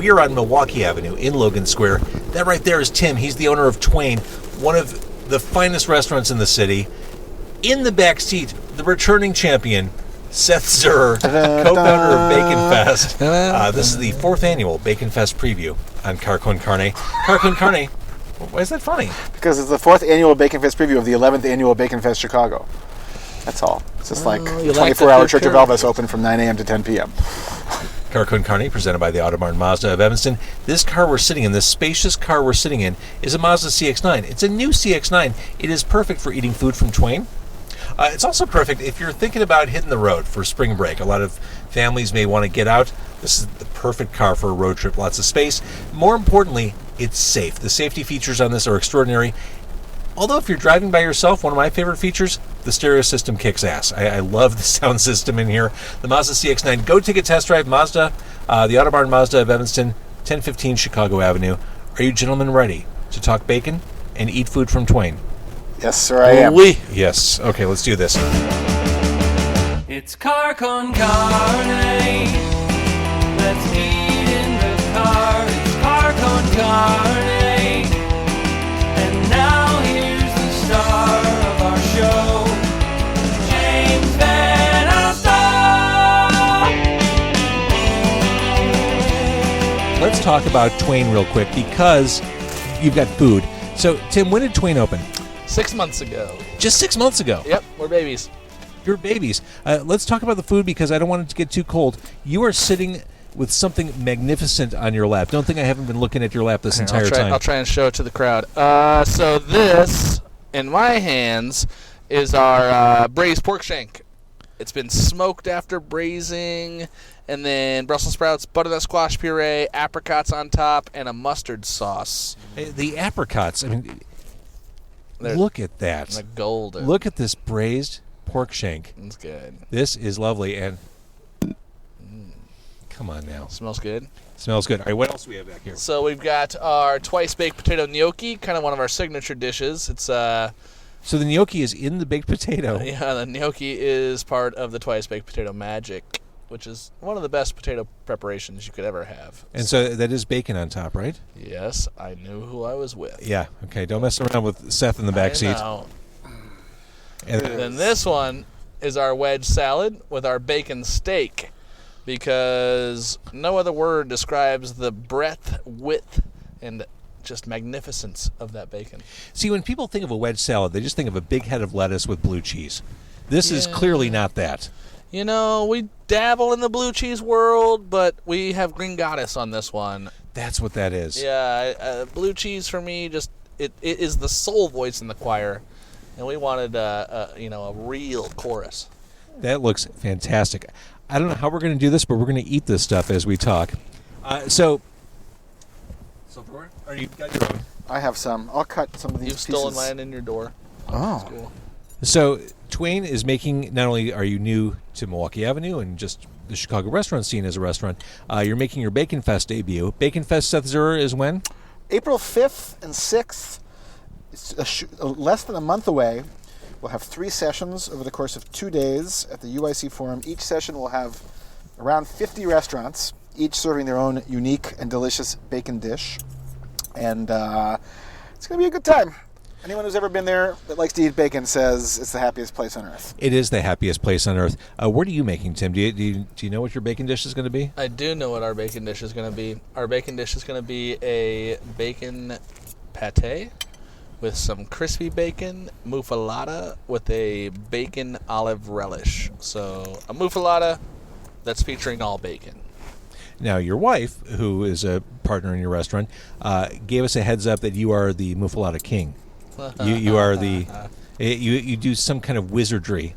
We are on Milwaukee Avenue in Logan Square. That right there is Tim. He's the owner of Twain, one of the finest restaurants in the city. In the back seat, the returning champion, Seth Zurer, co-founder of Baconfest. This is the 4th annual Baconfest preview on Con Carne. Con Carne, why is that funny? Because it's the 4th annual Baconfest preview of the 11th annual Baconfest Chicago. That's all. It's just like 24-hour Church of Elvis open from 9 a.m. to 10 p.m. Con Carne, presented by the Autobarn Mazda of Evanston. This car we're sitting in, this spacious car we're sitting in, is a Mazda CX-9. It's a new CX-9. It is perfect for eating food from Twain. It's also perfect if you're thinking about hitting the road for spring break. A lot of families may want to get out. This is the perfect car for a road trip. Lots of space. More importantly, it's safe. The safety features on this are extraordinary. Although if you're driving by yourself, one of my favorite features, the stereo system kicks ass. I love the sound system in here. The Mazda CX-9. Go take a test drive. Mazda, the Autobarn Mazda of Evanston, 1015 Chicago Avenue. Are you gentlemen ready to talk bacon and eat food from Twain? Yes, sir, I am. Yes. Okay, let's do this. It's Con Carne. Let's eat in the car. It's Con Carne. And now here's the star of our show, James Van Alstyne. Let's talk about Twain real quick because you've got food. So, Tim, when did Twain open? 6 months ago. Just 6 months ago. Yep, we're babies. You're babies. Let's talk about the food because I don't want it to get too cold. You are sitting with something magnificent on your lap. Don't think I haven't been looking at your lap this entire time. I'll try and show it to the crowd. So this, in my hands, is our braised pork shank. It's been smoked after braising, and then Brussels sprouts, butternut squash puree, apricots on top, and a mustard sauce. The apricots, I mean, look at that. The golden. Look at this braised pork shank. It's good. This is lovely, and come on now. Smells good. Smells good. All right, what else do we have back here? So we've got our twice-baked potato gnocchi, kind of one of our signature dishes. It's So the gnocchi is in the baked potato. Yeah, the gnocchi is part of the twice-baked potato magic, which is one of the best potato preparations you could ever have. And so that is bacon on top, right? Yes, I knew who I was with. Yeah, okay. Don't mess around with Seth in the back seat. And then this one is our wedge salad with our bacon steak, because no other word describes the breadth, width, and just magnificence of that bacon. See, when people think of a wedge salad, they just think of a big head of lettuce with blue cheese. This is clearly not that. You know, we dabble in the blue cheese world, but we have green goddess on this one. That's what that is. Yeah, blue cheese for me, just it is the soul voice in the choir, and we wanted a real chorus. That looks fantastic. I don't know how we're going to do this, but we're going to eat this stuff as we talk. So or you've got your own. I have some. I'll cut some of these pieces. You've stolen mine in your door. Oh. That's cool. So Twain is making, not only are you new to Milwaukee Avenue and just the Chicago restaurant scene as a restaurant, you're making your Baconfest debut. Baconfest, Seth Zurer, is when? April 5th and 6th. It's less than a month away. We'll have 3 sessions over the course of 2 days at the UIC Forum. Each session will have around 50 restaurants, each serving their own unique and delicious bacon dish. And it's going to be a good time. Anyone who's ever been there that likes to eat bacon says it's the happiest place on earth. It is the happiest place on earth. What are you making, Tim? Do you know what your bacon dish is going to be? I do know what our bacon dish is going to be. Our bacon dish is going to be a bacon pate with some crispy bacon, muffalata with a bacon olive relish. So a muffalata that's featuring all bacon. Now, your wife, who is a partner in your restaurant, gave us a heads up that you are the muffalata king. You are the you do some kind of wizardry.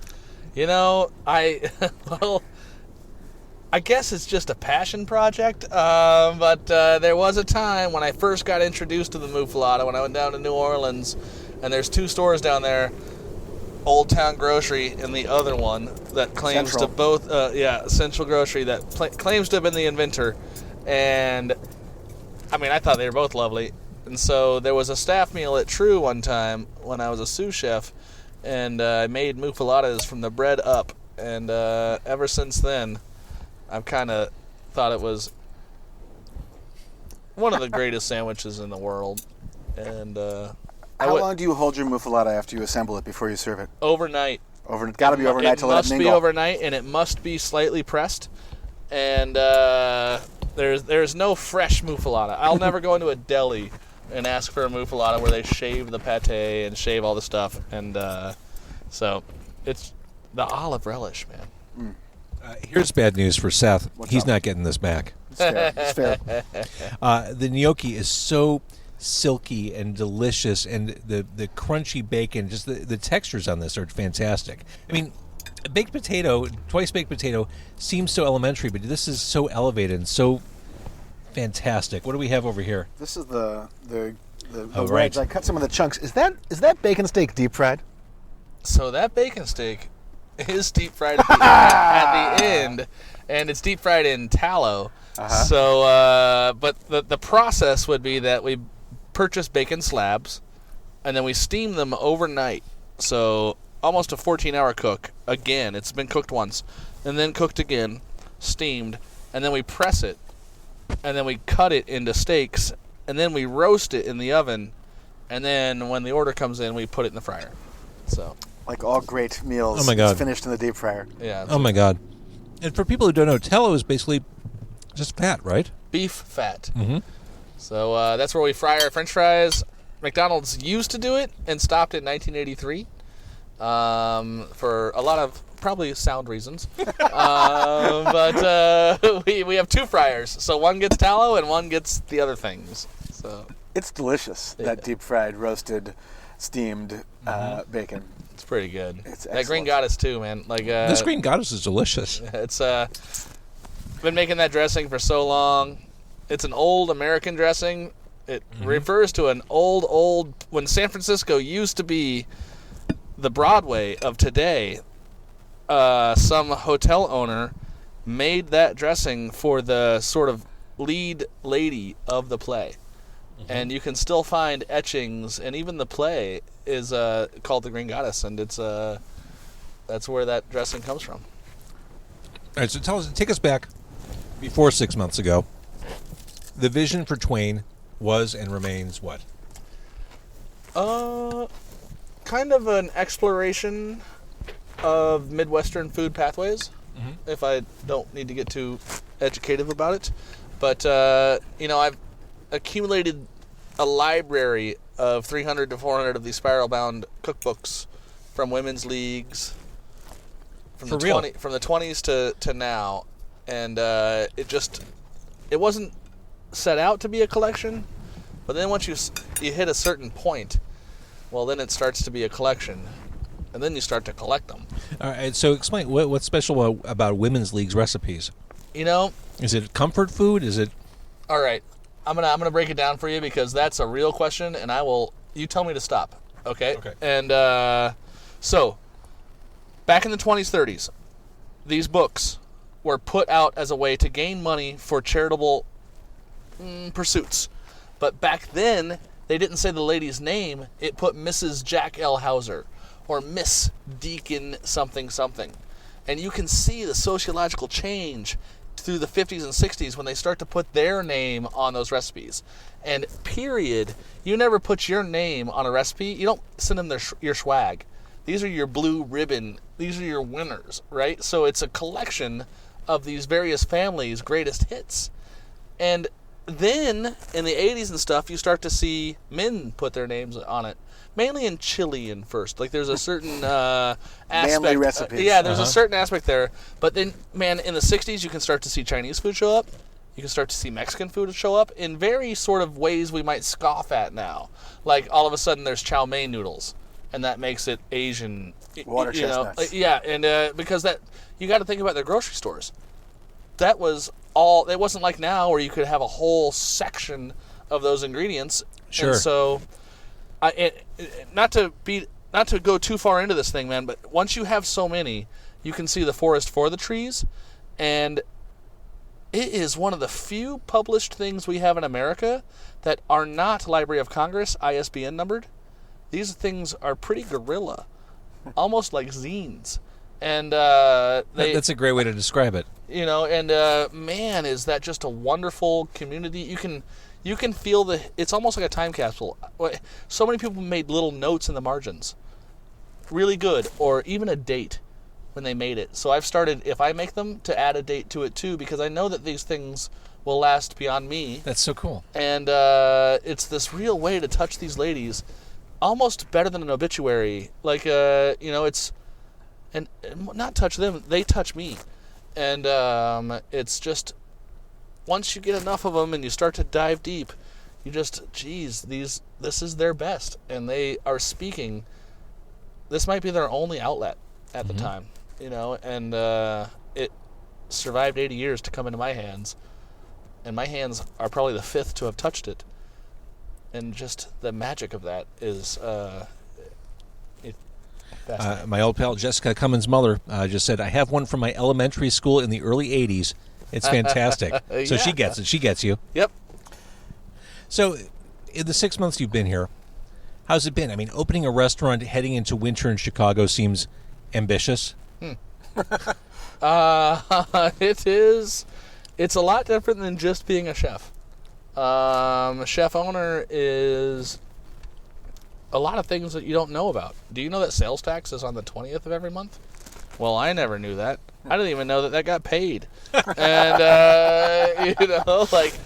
You know, I guess it's just a passion project. But there was a time when I first got introduced to the muffalata when I went down to New Orleans, and there's 2 stores down there, Old Town Grocery and the other one that claims Central. to both, Central Grocery, that claims to have been the inventor. And I mean, I thought they were both lovely. And so there was a staff meal at True one time when I was a sous chef, and I made muffaladas from the bread up. And ever since then, I've kind of thought it was one of the greatest sandwiches in the world. And How long do you hold your muffalata after you assemble it before you serve it? overnight. Got to be overnight to let it mingle. It must be overnight, and it must be slightly pressed. And there's no fresh muffalata. I'll never go into a deli and ask for a muffalata where they shave the pate and shave all the stuff. And so it's the olive relish, man. Here's bad news for Seth. He's up? not getting this back. It's fair. The gnocchi is so silky and delicious, and the crunchy bacon, just the textures on this are fantastic. I mean, a baked potato, twice baked potato, seems so elementary, but this is so elevated and so fantastic. What do we have over here? This is the Oh, wedge. right. I cut some of the chunks. Is that bacon steak deep fried? So that bacon steak is deep fried at the end, and it's deep fried in tallow. So, but the process would be that we purchase bacon slabs, and then we steam them overnight. So almost a 14-hour cook. Again, it's been cooked once, and then cooked again, steamed, and then we press it, and then we cut it into steaks, and then we roast it in the oven, and then when the order comes in, we put it in the fryer. So, Like all great meals, Oh my God. it's finished in the deep fryer. yeah, Oh my God! And for people who don't know, tallow is basically just fat, right? beef fat. Mm-hmm. So that's where we fry our French fries. McDonald's used to do it and stopped in 1983 for a lot of probably sound reasons. But we have two fryers, so one gets tallow and one gets the other things. So It's delicious, that deep fried, roasted, steamed bacon. it's pretty good. It's that green excellent. goddess too, man. Like This green goddess is delicious. it's been making that dressing for so long. It's an old American dressing. It refers to an old when San Francisco used to be the Broadway of today. Some hotel owner made that dressing for the sort of lead lady of the play. And you can still find etchings, and even the play is called The Green Goddess, and it's that's where that dressing comes from. All right, so take us back before 6 months ago. The vision for Twain was and remains what? Kind of an exploration of midwestern food pathways, if I don't need to get too educative about it. But, I've accumulated a library of 300 to 400 of these spiral-bound cookbooks from women's leagues from For the real? from the 20s to now, and it wasn't set out to be a collection, but then once you hit a certain point, well, then it starts to be a collection, and then you start to collect them. All right, so explain what's special about women's leagues recipes. Is it comfort food? Is it? All right, I'm gonna break it down for you because that's a real question, and you tell me to stop. Okay. Okay. And so, back in the 20s, 30s, these books were put out as a way to gain money for charitable pursuits. But back then, they didn't say the lady's name. It put Mrs. Jack L. Hauser or Miss Deacon something something. And you can see the sociological change through the 50s and 60s when they start to put their name on those recipes. And period, you never put your name on a recipe. You don't send them your swag. These are your blue ribbon. These are your winners, right? So it's a collection of these various families' greatest hits. And then in the 80s and stuff, you start to see men put their names on it. Mainly in Chilean first. Like there's a certain aspect. Manly recipes. There's a certain aspect there. But then, man, in the 60s, you can start to see Chinese food show up. You can start to see Mexican food show up in very sort of ways we might scoff at now. Like all of a sudden there's chow mein noodles, and that makes it Asian. Water chestnuts. Yeah, and because that you got to think about their grocery stores. That was all. It wasn't like now where you could have a whole section of those ingredients. Sure. And so, not to go too far into this thing, man, but once you have so many, you can see the forest for the trees, and it is one of the few published things we have in America that are not Library of Congress ISBN numbered. These things are pretty guerrilla, almost like zines. And That's a great way to describe it. you know, and man, is that just a wonderful community. You can feel it's almost like a time capsule. So many people made little notes in the margins, really good, or even a date when they made it. So I've started, if I make them, to add a date to it too, because I know that these things will last beyond me. That's so cool. And it's this real way to touch these ladies, almost better than an obituary. Like, you know, it's, and not touch them, they touch me. And it's just, once you get enough of them and you start to dive deep, you just, geez, this is their best. And they are speaking, this might be their only outlet at the time, you know, and it survived 80 years to come into my hands. And my hands are probably the 5th to have touched it. And just the magic of that is fascinating. My old pal Jessica Cummins' mother just said, I have one from my elementary school in the early 80s. It's fantastic. So she gets it. She gets you. Yep. So in the 6 months you've been here, how's it been? I mean, opening a restaurant heading into winter in Chicago seems ambitious. It is. It's a lot different than just being a chef. Chef owner is a lot of things that you don't know about. Do you know that sales tax is on the 20th of every month? Well, I never knew that. I didn't even know that got paid. And, you know, like,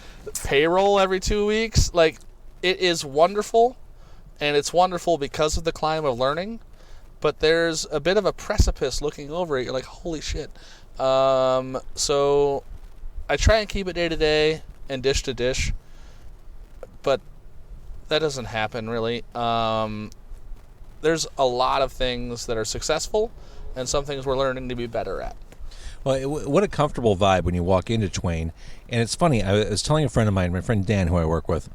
payroll every 2 weeks. Like, it is wonderful, and it's wonderful because of the climb of learning. But there's a bit of a precipice looking over it. You're like, holy shit. So I try and keep it day to day and dish to dish, but that doesn't happen really. There's a lot of things that are successful and some things we're learning to be better at. Well, what a comfortable vibe when you walk into Twain. And it's funny, I was telling a friend of mine, my friend Dan, who I work with,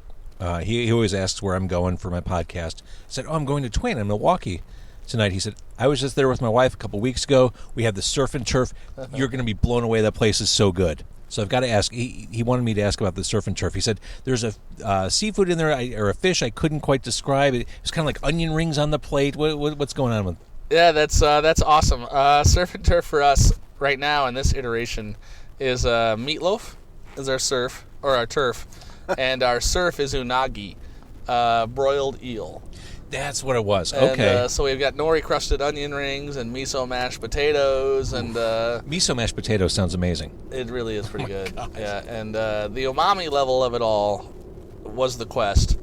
he always asks where I'm going for my podcast. I said, I'm going to Twain in Milwaukee tonight. He said, I was just there with my wife a couple weeks ago. We have the surf and turf. You're going to be blown away. That place is so good. So I've got to ask. He wanted me to ask about the surf and turf. He said there's a seafood in there or a fish I couldn't quite describe. It was kind of like onion rings on the plate. What's going on with? Yeah, that's awesome. Surf and turf for us right now in this iteration is meatloaf is our surf or our turf, and our surf is unagi, broiled eel. That's what it was. And, okay. So we've got nori crusted onion rings and miso mashed potatoes and miso mashed potatoes sounds amazing. It really is pretty good. God. Yeah, and the umami level of it all was the quest.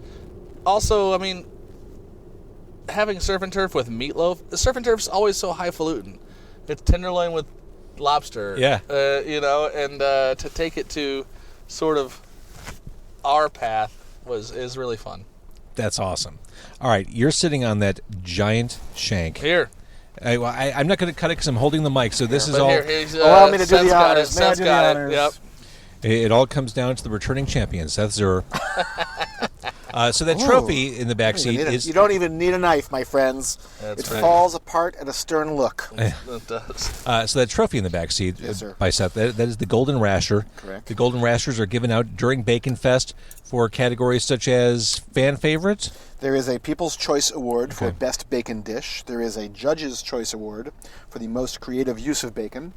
Also, I mean, having surf and turf with meatloaf, the surf and turf's always so highfalutin. It's tenderloin with lobster. Yeah. You know, and to take it to sort of our path is really fun. That's awesome. All right, you're sitting on that giant shank. Here. I'm not going to cut it because I'm holding the mic, so this is But all. here, allow me to do Seth's the got honors. it. May I Seth's do the got it. honors? Yep. It all comes down to the returning champion, Seth Zur. So that trophy in the back seat is. You don't even need a knife, my friends. That's it right. falls apart at a stern look. It does. So that trophy in the back seat Yes, sir. by Seth, that is the Golden Rasher. Correct. The Golden Rashers are given out during Baconfest for categories such as fan favorite. There is a People's Choice Award for Okay. Best Bacon Dish. There is a Judge's Choice Award for the most creative use of bacon.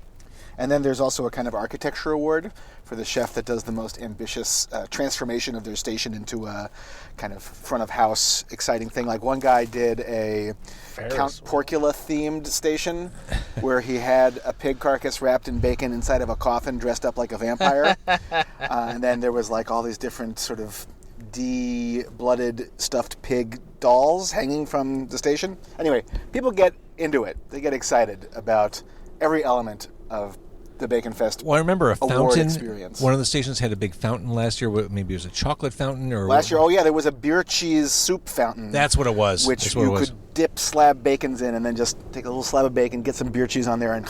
And then there's also a kind of architecture award for the chef that does the most ambitious transformation of their station into a kind of front-of-house exciting thing. Like one guy did a Count Porcula themed station where he had a pig carcass wrapped in bacon inside of a coffin dressed up like a vampire. And then there was like all these different sort of de-blooded stuffed pig dolls hanging from the station. Anyway, people get into it. They get excited about every element of the Baconfest. Well, I remember a award fountain. experience. One of the stations had a big fountain last year. Maybe it was a chocolate fountain or Last year, there was a beer cheese soup fountain. That's what it was. Which That's what you it was. could dip slab bacons in and then just take a little slab of bacon, get some beer cheese on there, and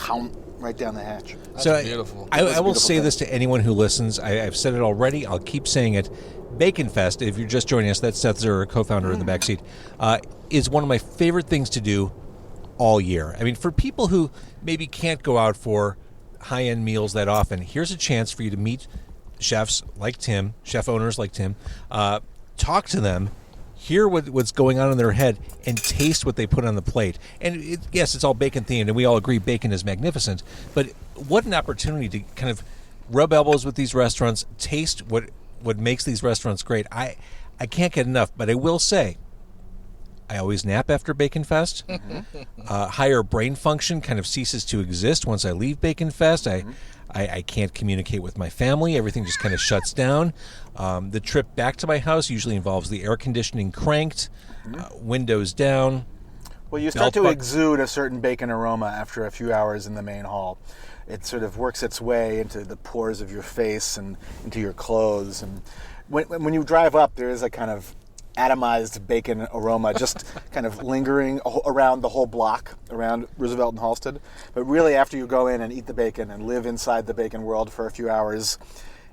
right down the hatch. So beautiful. I That's a will beautiful say thing. this to anyone who listens. I've said it already. I'll keep saying it. Baconfest, if you're just joining us, that's Seth Zur, co-founder in the backseat, is one of my favorite things to do all year. I mean, for people who maybe can't go out for high-end meals that often, here's a chance for you to meet chefs like Tim, chef owners like Tim, talk to them, hear what's going on in their head, and taste what they put on the plate. And yes, it's all bacon themed, and we all agree bacon is magnificent. But what an opportunity to kind of rub elbows with these restaurants, taste what makes these restaurants great. I can't get enough, but I will say, I always nap after Baconfest. Higher brain function kind of ceases to exist once I leave Baconfest. I can't communicate with my family. Everything just kind of shuts down. The trip back to my house usually involves the air conditioning cranked, windows down. Well, you start to exude a certain bacon aroma after a few hours in the main hall. It sort of works its way into the pores of your face and into your clothes. And when you drive up, there is a kind of atomized bacon aroma just kind of lingering around the whole block around Roosevelt and Halsted. But really, after you go in and eat the bacon and live inside the bacon world for a few hours,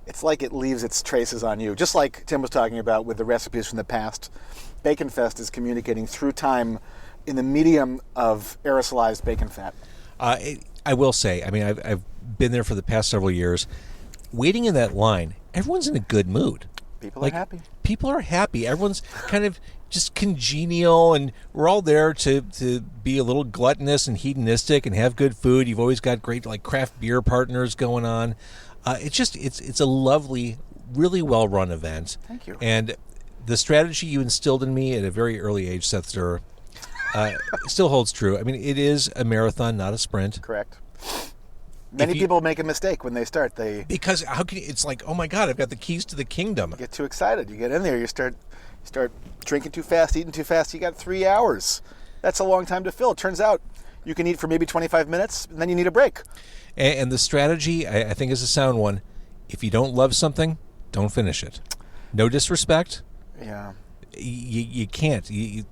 it's like it leaves its traces on you. Just like Tim was talking about with the recipes from the past, Baconfest is communicating through time in the medium of aerosolized bacon fat. I will say, I mean, I've been there for the past several years. Waiting in that line, everyone's in a good mood. People are happy. People are happy. Everyone's kind of just congenial, and we're all there to be a little gluttonous and hedonistic and have good food. You've always got great like craft beer partners going on. It's a lovely, really well run event. Thank you. And the strategy you instilled in me at a very early age, Seth Sturr, still holds true. I mean, it is a marathon, not a sprint. Correct. Many people make a mistake when they start. Because how can you, it's like, oh my God, I've got the keys to the kingdom. Get too excited. You get in there, you start drinking too fast, eating too fast. You got 3 hours. That's a long time to fill. It turns out you can eat for maybe 25 minutes, and then you need a break. And the strategy, I think, is a sound one. If you don't love something, don't finish it. No disrespect. Yeah. You can't.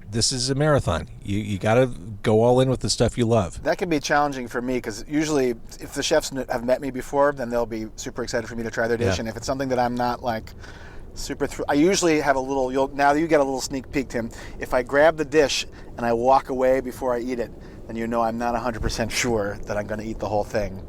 This is a marathon. You got to go all in with the stuff you love. That can be challenging for me because usually if the chefs have met me before, then they'll be super excited for me to try their dish. Yeah. And if it's something that I'm not like super I usually have a little, now you get a little sneak peek, Tim. If I grab the dish and I walk away before I eat it, then you know I'm not 100% sure that I'm going to eat the whole thing.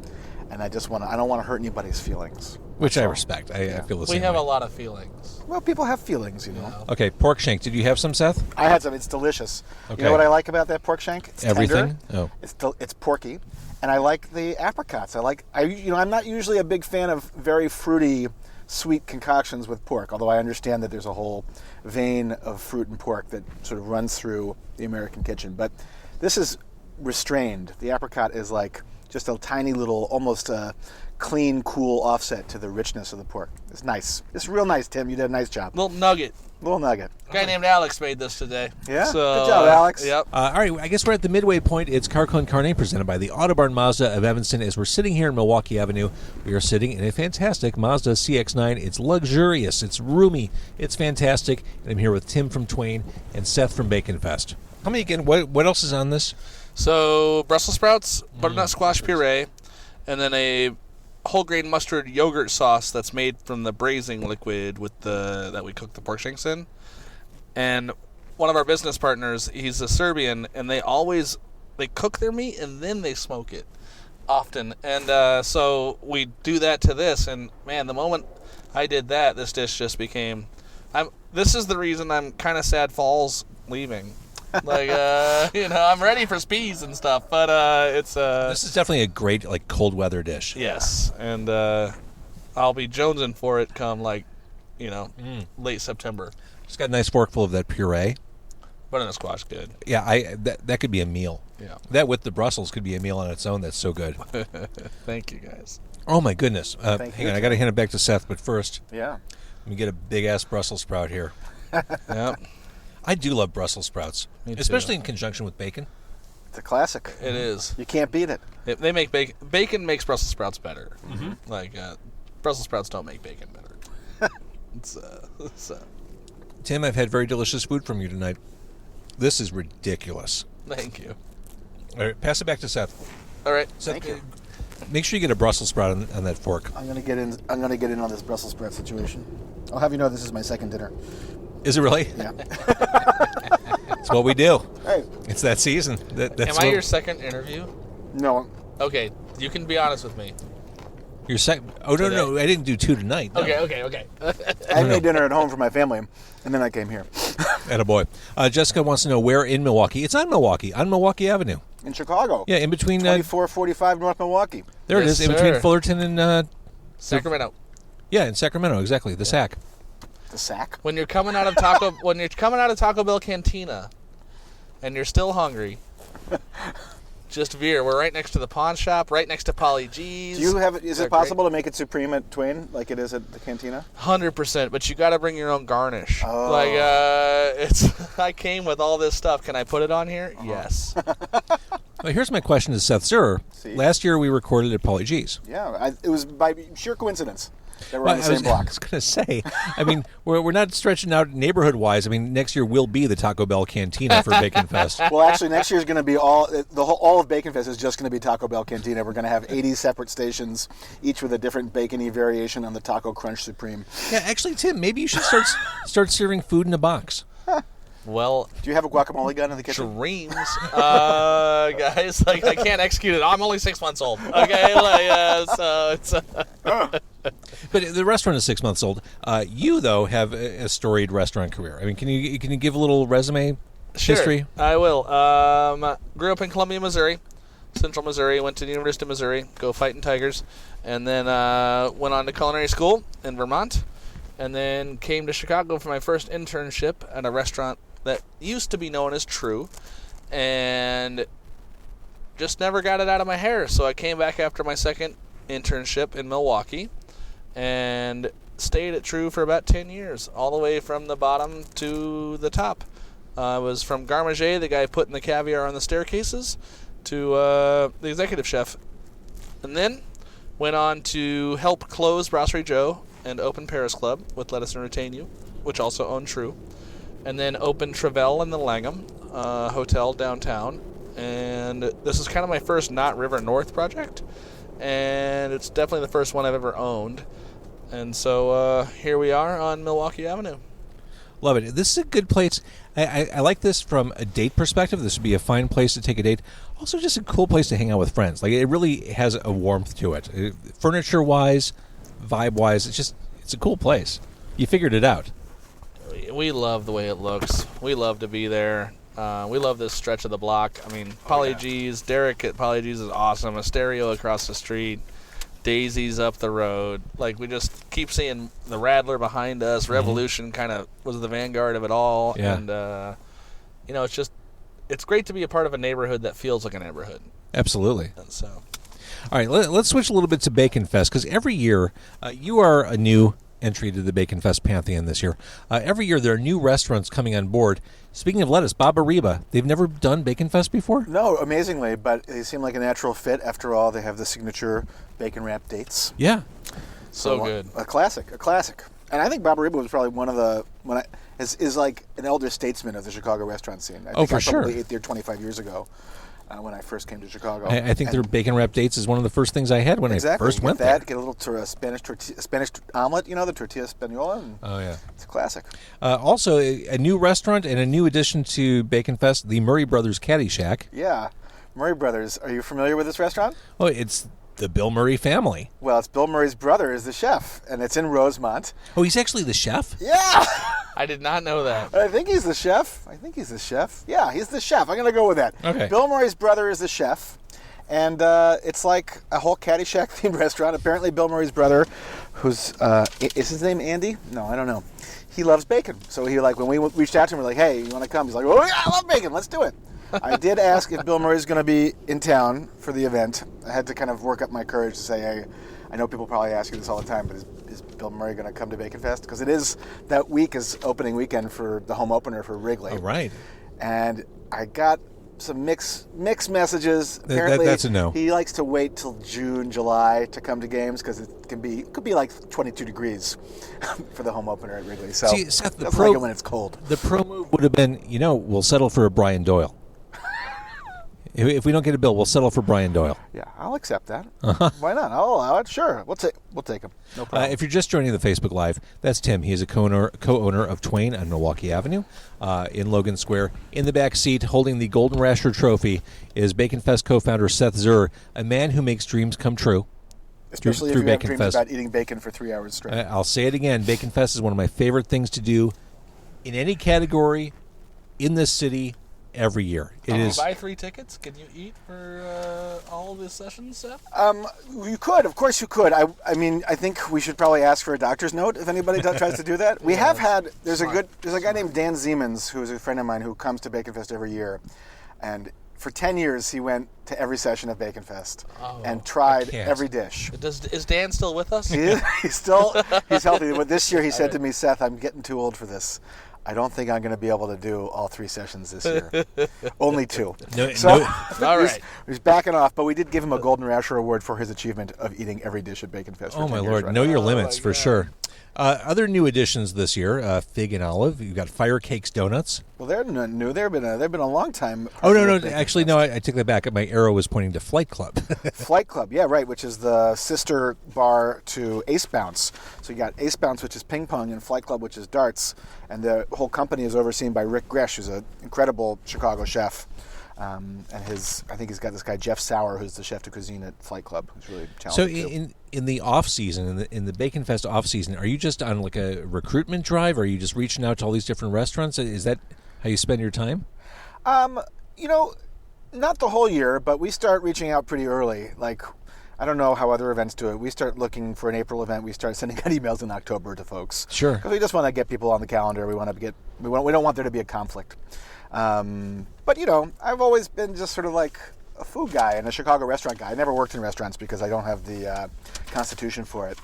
And I don't want to hurt anybody's feelings. Which I respect. I feel the same We have way. a lot of feelings. Well, people have feelings, you know. Okay, pork shank. Did you have some, Seth? I had some. It's delicious. Okay. You know what I like about that pork shank? It's Everything? tender. Oh. It's porky, and I like the apricots. I'm not usually a big fan of very fruity, sweet concoctions with pork. Although I understand that there's a whole vein of fruit and pork that sort of runs through the American kitchen. But this is restrained. The apricot is like just a tiny little, almost clean, cool offset to the richness of the pork. It's nice. It's real nice, Tim. You did a nice job. Little nugget. Little nugget. A guy named Alex made this today. Yeah? So, Good job, Alex. Yep. All right, I guess we're at the midway point. It's Con Carne, presented by the Autobarn Mazda of Evanston. As we're sitting here in Milwaukee Avenue, we are sitting in a fantastic Mazda CX-9. It's luxurious. It's roomy. It's fantastic. And I'm here with Tim from Twain and Seth from Baconfest. Tell me again, what else is on this? So Brussels sprouts, butternut squash puree, and then a whole grain mustard yogurt sauce that's made from the braising liquid that we cook the pork shanks in. And one of our business partners, he's a Serbian, and they cook their meat and then they smoke it often. And so we do that to this, and man, the moment I did that, this dish just became. This is the reason I'm kind of sad fall's leaving. Like, I'm ready for speeds and stuff, but it's This is definitely a great cold weather dish. yes, and I'll be jonesing for it come late September. Just got a nice forkful of that puree. Butternut squash, good. Yeah, that could be a meal. Yeah. That with the Brussels could be a meal on its own. That's so good. Thank you, guys. Oh my goodness! Thank Hang you. on, I got to hand it back to Seth, but first, Yeah. let me get a big ass Brussels sprout here. Yep, I do love Brussels sprouts, Me too. especially in conjunction with bacon. It's a classic. it is. You can't beat it. They make bacon. Bacon makes Brussels sprouts better. Mm-hmm. Like Brussels sprouts don't make bacon better. it's Tim, I've had very delicious food from you tonight. This is ridiculous. Thank you. All right, pass it back to Seth. All right. Seth, Thank you. Make sure you get a Brussels sprout on that fork. I'm gonna get in on this Brussels sprout situation. I'll have you know this is my second dinner. Is it really? Yeah. It's what we do. Hey. It's that season. That's Am I your second interview? No. Okay, you can be honest with me. Your second? Oh no, no, I didn't do two tonight. No. Okay. I made dinner at home for my family, and then I came here. Attaboy. Jessica wants to know where in Milwaukee. It's on Milwaukee Avenue. In Chicago. Yeah, in between... 2445 North Milwaukee. There it Yes, is, in between sir. Fullerton and... Sacramento. yeah, in Sacramento, exactly. The SAC. The sack. When you're coming out of Taco Bell Cantina, and you're still hungry, just veer. We're right next to the pawn shop, right next to Polly G's. Do you have? Is They're it possible to make it supreme at Twain like it is at the Cantina? 100%, but you got to bring your own garnish. Oh. Like, it's. I came with all this stuff. Can I put it on here? Yes. Well, here's my question to Seth Zurer. See? Last year we recorded at Polly G's. Yeah, it was by sheer coincidence that we're Well, on the same block. I was going to say, I mean, we're not stretching out neighborhood-wise. I mean, next year will be the Taco Bell Cantina for Bacon Fest. Well, actually, next year is going to be all of Bacon Fest is just going to be Taco Bell Cantina. We're going to have 80 separate stations, each with a different bacony variation on the Taco Crunch Supreme. Yeah, actually, Tim, maybe you should start serving food in a box. Well, Do you have a guacamole gun in the kitchen? dreams, guys. Like, I can't execute it. I'm only 6 months old. Okay, so it's. But the restaurant is 6 months old. You, though, have a storied restaurant career. I mean, can you give a little resume history? Sure, I will. Grew up in Columbia, Missouri, Central Missouri. Went to the University of Missouri, go fighting Tigers, and then went on to culinary school in Vermont, and then came to Chicago for my first internship at a restaurant that used to be known as True, and just never got it out of my hair. So I came back after my second internship in Milwaukee and stayed at True for about 10 years, all the way from the bottom to the top. I was from Garmager, the guy putting the caviar on the staircases, to the executive chef. And then went on to help close Brasserie Joe and open Paris Club with Let Us Entertain You, which also owned True. And then opened Travell in the Langham Hotel downtown. And this is kind of my first Not River North project. And it's definitely the first one I've ever owned. And so here we are on Milwaukee Avenue. Love it. This is a good place. I like this from a date perspective. This would be a fine place to take a date. Also, just a cool place to hang out with friends. Like, it really has a warmth to it. Furniture-wise, vibe-wise, it's a cool place. You figured it out. We love the way it looks. We love to be there. We love this stretch of the block. I mean, Polly G's, Derek at Polly G's is awesome. A stereo across the street. Daisy's up the road. Like, we just keep seeing the Rattler behind us. Revolution kind of was the vanguard of it all. Yeah. And, it's great to be a part of a neighborhood that feels like a neighborhood. Absolutely. And so, All right, let's switch a little bit to Bacon Fest, because every year you are a new entry to the Bacon Fest pantheon this year. Every year there are new restaurants coming on board. Speaking of lettuce, Baba Reba, they've never done Bacon Fest before? No, amazingly, but they seem like a natural fit. After all, they have the signature bacon wrap dates. Yeah. so good. A classic. And I think Baba Reba was probably one of the is like an elder statesman of the Chicago restaurant scene. I think for I probably sure. ate there 25 years ago when I first came to Chicago. I think their bacon wrap dates is one of the first things I had when I first get went that, there. Get a little Spanish omelet, the tortilla española. And Oh, yeah. it's a classic. Also, a new restaurant and a new addition to Bacon Fest, the Murray Brothers Caddy Shack. Yeah. Murray Brothers. Are you familiar with this restaurant? Oh, it's the Bill Murray family. Well, it's Bill Murray's brother is the chef, and it's in Rosemont. Oh, he's actually the chef? Yeah! I did not know that. I think he's the chef. Yeah, he's the chef. I'm going to go with that. Okay. Bill Murray's brother is the chef, and it's like a whole Caddyshack themed restaurant. Apparently, Bill Murray's brother, who's is his name Andy? No, I don't know. He loves bacon, so when we reached out to him, we're like, "Hey, you want to come?" He's like, "Oh yeah, I love bacon. Let's do it." I did ask if Bill Murray's going to be in town for the event. I had to kind of work up my courage to say, "Hey, I know people probably ask you this all the time, but is Bill Murray going to come to Bacon Fest?" Because it is that week is opening weekend for the home opener for Wrigley. Oh, right. And I got some mixed messages. Apparently, that's a no. He likes to wait till June, July to come to games because it could be like 22 degrees for the home opener at Wrigley. So See, Seth, doesn't like it when it's cold. The pro move would have been, we'll settle for a Brian Doyle. If we don't get a bill, we'll settle for Brian Doyle. Yeah, I'll accept that. Why not? I'll allow it. Sure, we'll take him. No problem. If you're just joining the Facebook Live, that's Tim. He is a co-owner of Twain on Milwaukee Avenue in Logan Square. In the back seat, holding the Golden Rasher trophy, is Bacon Fest co-founder Seth Zurer, a man who makes dreams come true. Especially if through you have Bacon dreams Fest. about eating bacon for 3 hours straight. I'll say it again. Bacon Fest is one of my favorite things to do in any category in this city every year. It Can is. you buy 3 tickets? Can you eat for all of the sessions, Seth? You could, of course, you could. I mean, I think we should probably ask for a doctor's note if anybody tries to do that. We have had. There's a guy named Dan Siemens who is a friend of mine who comes to Baconfest every year, and for 10 years he went to every session of Baconfest and tried every dish. Is Dan still with us? He's healthy. But this year he said to me, Seth, I'm getting too old for this. I don't think I'm going to be able to do all 3 sessions this year. Only 2. All right. He's backing off, but we did give him a Golden Rasher award for his achievement of eating every dish at Baconfest. Oh, my Lord. Know your limits, for sure. Other new additions this year, Fig and Olive. You've got Fire Cakes Donuts. Well, they're not new. They've been a long time. Oh, no. Actually, no, I take that back. My arrow was pointing to Flight Club. Flight Club, yeah, right, which is the sister bar to Ace Bounce. So you got Ace Bounce, which is ping pong, and Flight Club, which is darts. And the whole company is overseen by Rick Gresh, who's an incredible Chicago chef. And I think he's got this guy Jeff Sauer, who's the chef de cuisine at Flight Club, who's really talented. So in the off season, in the Baconfest off season, are you just on like a recruitment drive? Or are you just reaching out to all these different restaurants? Is that how you spend your time? Not the whole year, but we start reaching out pretty early. Like, I don't know how other events do it. We start looking for an April event. We start sending out emails in October to folks. Sure. Because we just want to get people on the calendar. We don't want there to be a conflict. But I've always been just sort of like a food guy and a Chicago restaurant guy. I never worked in restaurants because I don't have the constitution for it.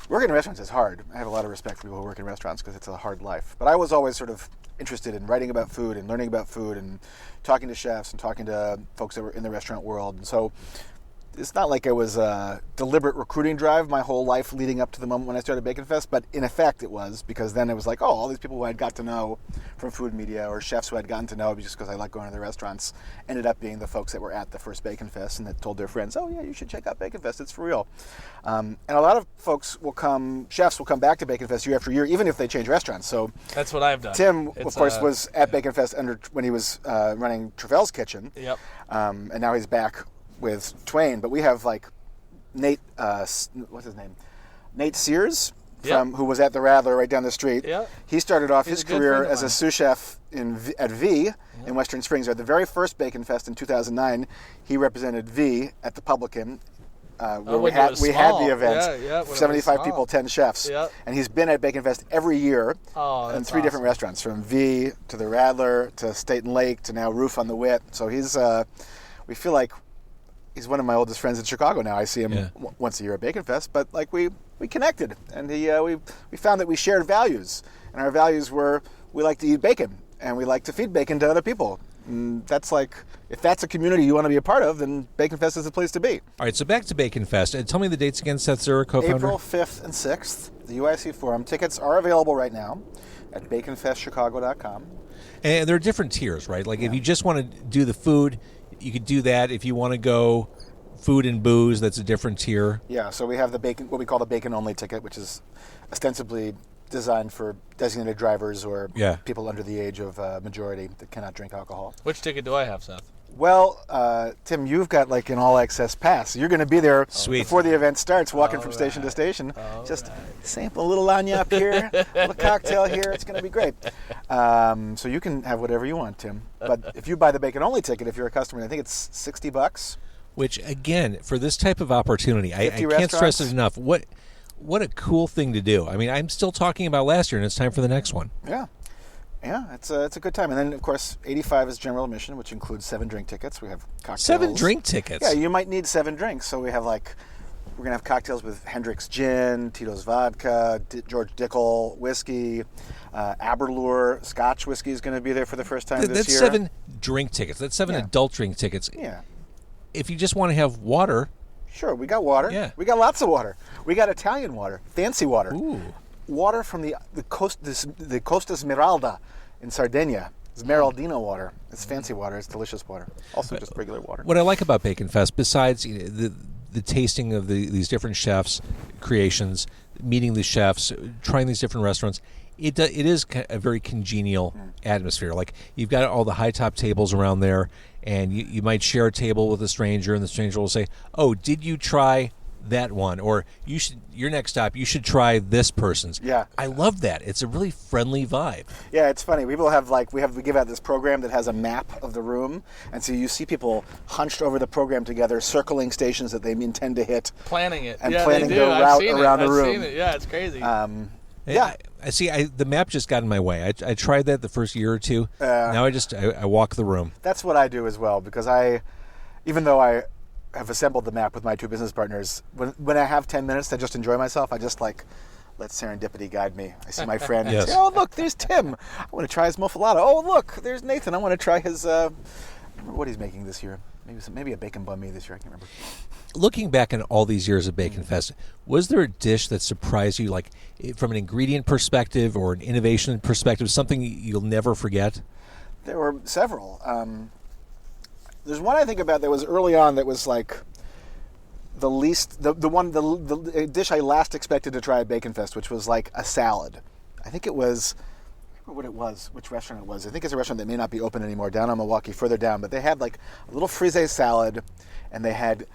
Working in restaurants is hard. I have a lot of respect for people who work in restaurants because it's a hard life. But I was always sort of interested in writing about food and learning about food and talking to chefs and talking to folks that were in the restaurant world. And so it's not like it was a deliberate recruiting drive my whole life leading up to the moment when I started Baconfest, but in effect it was, because then it was like, all these people who I'd got to know from food media or chefs who I'd gotten to know just because I like going to the restaurants ended up being the folks that were at the first Baconfest and that told their friends, oh yeah, you should check out Baconfest, it's for real. And a lot of folks chefs will come back to Baconfest year after year, even if they change restaurants. So that's what I've done. Tim, of course, was at Baconfest when he was running Travell's Kitchen. Yep. And now he's back with Twain, but we have like Nate, what's his name? Nate Sears, who was at the Radler right down the street. Yep. He started off his career as a sous chef at V in Western Springs. At the very first Baconfest in 2009, he represented V at the Publican, where we had the event. 75 people, 10 chefs. Yep. And he's been at Baconfest every year in 3 different restaurants, from V to the Radler to State and Lake to now Roof on the Wit. So we feel like he's one of my oldest friends in Chicago now. I see him once a year at Baconfest, but like we connected, and we found that we shared values, and our values were we like to eat bacon, and we like to feed bacon to other people. And that's like, if that's a community you want to be a part of, then Baconfest is the place to be. All right, so back to Baconfest. Tell me the dates again, Seth Zura, co-founder. April 5th and 6th, the UIC Forum. Tickets are available right now at baconfestchicago.com. And there are different tiers, right? Like if you just want to do the food, you could do that. If you want to go food and booze, that's a different tier. Yeah, so we have what we call the bacon-only ticket, which is ostensibly designed for designated drivers or people under the age of majority that cannot drink alcohol. Which ticket do I have, Seth? Well, Tim, you've got like an all-access pass. You're going to be there before the event starts, walking from station to station. Just sample a little lagna up here, a little cocktail here. It's going to be great. So you can have whatever you want, Tim. But if you buy the bacon-only ticket, if you're a customer, I think it's $60. Which, again, for this type of opportunity, I can't stress it enough. What a cool thing to do. I mean, I'm still talking about last year, and it's time for the next one. Yeah, it's a good time. And then, of course, $85 is general admission, which includes 7 drink tickets. We have cocktails. 7 drink tickets? Yeah, you might need 7 drinks. So we have we're going to have cocktails with Hendrick's Gin, Tito's Vodka, George Dickel Whiskey, Aberlour Scotch Whiskey is going to be there for the first time this year. That's 7 drink tickets. That's 7 adult drink tickets. Yeah. If you just want to have water. Sure, we got water. Yeah. We got lots of water. We got Italian water, fancy water. Ooh. Water from the Costa Smeralda in Sardinia. It's Smeraldino water. It's fancy water. It's delicious water. Also just regular water. What I like about Baconfest, besides the tasting of these different chefs' creations, meeting the chefs, trying these different restaurants, it is a very congenial atmosphere. Like, you've got all the high top tables around there, and you might share a table with a stranger, and the stranger will say, "Oh, did you try that one, or your next stop, you should try this person's. Yeah. I love that. It's a really friendly vibe. Yeah, it's funny. People have we give out this program that has a map of the room, and so you see people hunched over the program together, circling stations that they intend to hit, Planning it. and yeah, planning they do. their route around the I've room. seen it. Yeah, it's crazy. Yeah. I see. The map just got in my way. I tried that the first year or two. Now I walk the room. That's what I do as well, because even though I have assembled the map with my two business partners, when I have 10 minutes to just enjoy myself, I just let serendipity guide me. I see my friend and Yes. say, oh, look, there's Tim. I want to try his muffalata. Oh, look, there's Nathan. I want to try his, I don't remember what he's making this year. Maybe a bacon banh mi this year. I can't remember. Looking back on all these years of Baconfest, was there a dish that surprised you, like from an ingredient perspective or an innovation perspective, something you'll never forget? There were several. There's one I think about that was early on that was like the dish I last expected to try at Baconfest, which was like a salad. I think it was, I don't remember what it was, which restaurant it was. I think it's a restaurant that may not be open anymore down on Milwaukee, further down, but they had like a little frisee salad, and they had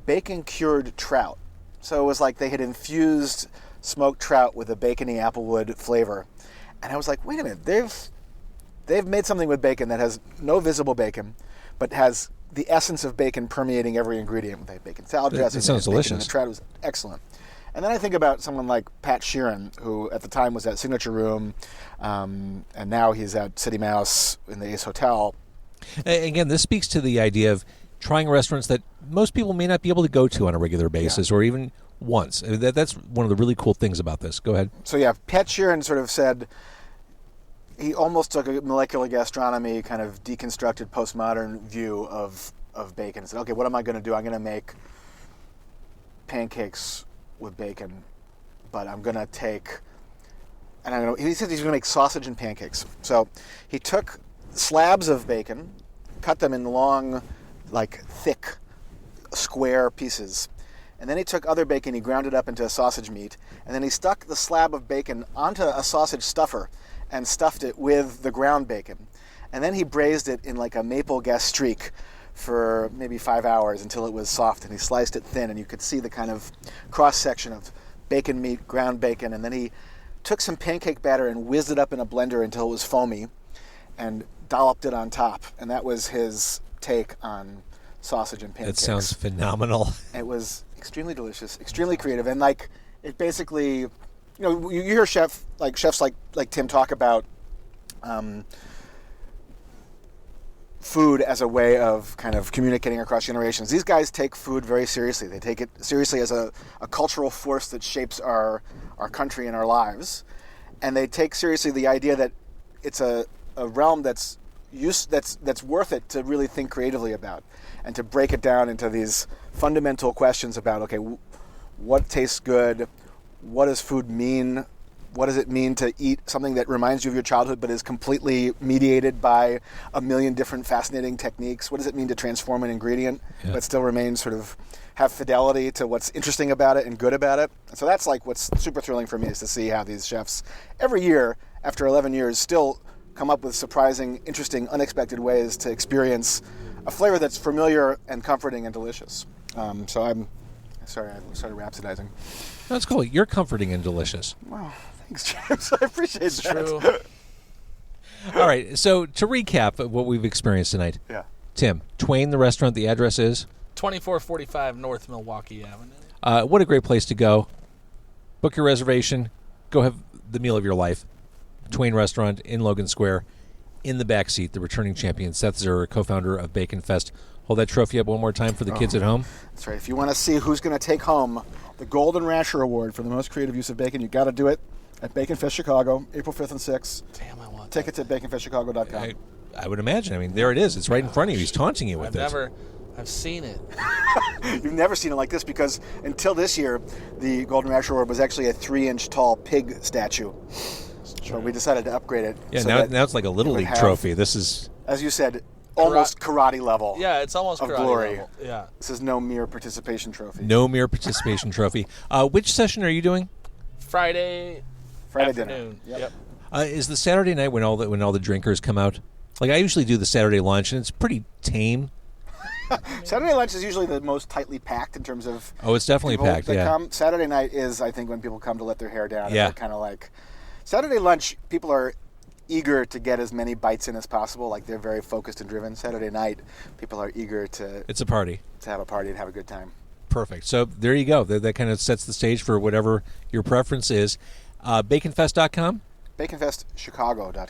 bacon cured trout. So it was like they had infused smoked trout with a bacony applewood flavor. And I was like, wait a minute, they've made something with bacon that has no visible bacon, but has the essence of bacon permeating every ingredient. They had bacon salad dressing. It sounds delicious. The trout was excellent. And then I think about someone like Pat Sheeran, who at the time was at Signature Room, and now he's at City Mouse in the Ace Hotel. Again, this speaks to the idea of trying restaurants that most people may not be able to go to on a regular basis, or even once. That's one of the really cool things about this. Go ahead. So yeah, Pat Sheeran sort of said, he almost took a molecular gastronomy kind of deconstructed postmodern view of bacon and said, okay, what am I going to do? I'm going to make pancakes with bacon, but I'm going to take, he said he's going to make sausage and pancakes. So he took slabs of bacon, cut them in long, like thick, square pieces, and then he took other bacon, he ground it up into a sausage meat, and then he stuck the slab of bacon onto a sausage stuffer and stuffed it with the ground bacon. And then he braised it in like a maple gastrique for maybe 5 hours until it was soft, and he sliced it thin, and you could see the kind of cross-section of bacon meat, ground bacon, and then he took some pancake batter and whizzed it up in a blender until it was foamy and dolloped it on top. And that was his take on sausage and pancakes. That sounds phenomenal. It was extremely delicious, extremely creative, and like it basically, you hear chefs like Tim talk about food as a way of kind of communicating across generations. These guys take food very seriously. They take it seriously as a cultural force that shapes our country and our lives, and they take seriously the idea that it's a realm that's worth it to really think creatively about, and to break it down into these fundamental questions about, okay, what tastes good? What does food mean? What does it mean to eat something that reminds you of your childhood but is completely mediated by a million different fascinating techniques? What does it mean to transform an ingredient but still remain sort of have fidelity to what's interesting about it and good about it? And so that's like what's super thrilling for me, is to see how these chefs every year after 11 years still come up with surprising, interesting, unexpected ways to experience a flavor that's familiar and comforting and delicious. So I'm sorry, I started rhapsodizing. That's cool. You're comforting and delicious. Wow, thanks, James. I appreciate that. True. All right, so to recap what we've experienced tonight. Yeah. Tim, Twain, the restaurant, the address is? 2445 North Milwaukee Avenue. What a great place to go. Book your reservation. Go have the meal of your life. Twain Restaurant in Logan Square. In the back seat, the returning champion, Seth Zurer, co-founder of Baconfest. Hold that trophy up one more time for the kids at home. That's right. If you want to see who's going to take home the Golden Rasher Award for the most creative use of bacon, you got to do it at Baconfest Chicago, April 5th and 6th. Damn, I want Tickets at baconfestchicago.com. I would imagine. I mean, there it is. It's right in front of you. He's taunting you with it. I've seen it. You've never seen it like this, because until this year, the Golden Rasher Award was actually a 3-inch tall pig statue. So we decided to upgrade it. Yeah, so now it's like a Little League trophy. This is, as you said, almost karate level. Yeah, it's almost of karate glory. level. Yeah. This is no mere participation trophy. no mere participation trophy. Which session are you doing? Friday dinner. afternoon. Yep. Is the Saturday night when all the drinkers come out? Like, I usually do the Saturday lunch, and it's pretty tame. Saturday lunch is usually the most tightly packed in terms of. Oh, it's definitely people packed. that Yeah. come. Saturday night is, I think, when people come to let their hair down. Yeah. Kind of like Saturday lunch. People are eager to get as many bites in as possible. Like they're very focused and driven. Saturday night, people are eager to It's a party. have a party and have a good time. Perfect. So there you go. That kind of sets the stage for whatever your preference is. Baconfest.com. Baconfestchicago.com.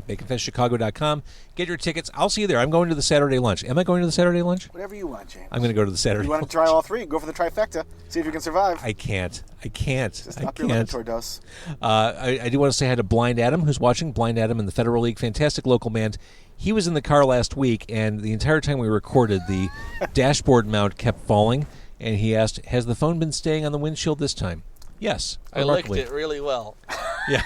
Baconfestchicago.com. Get your tickets. I'll see you there. I'm going to the Saturday lunch. Am I going to the Saturday lunch? Whatever you want, James. I'm going to go to the Saturday You want lunch. to try all three? Go for the trifecta. See if you can survive. I can't. Just up your Lipitor dose. I do want to say hi to Blind Adam, who's watching. Blind Adam in the Federal League. Fantastic local band. He was in the car last week, and the entire time we recorded, the dashboard mount kept falling, and he asked, has the phone been staying on the windshield this time? Yes. I licked remarkably. it really well. Yeah.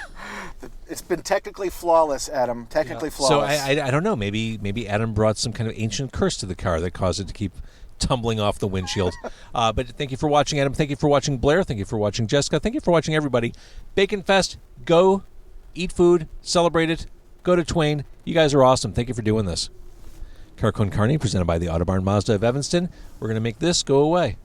It's been technically flawless, Adam. Technically So flawless. I don't know. Maybe Adam brought some kind of ancient curse to the car that caused it to keep tumbling off the windshield. But thank you for watching, Adam. Thank you for watching, Blair. Thank you for watching, Jessica. Thank you for watching, everybody. Bacon Fest. Go eat food, celebrate it. Go to Twain. You guys are awesome. Thank you for doing this. Con Carne, presented by the Autobarn Mazda of Evanston. We're going to make this go away.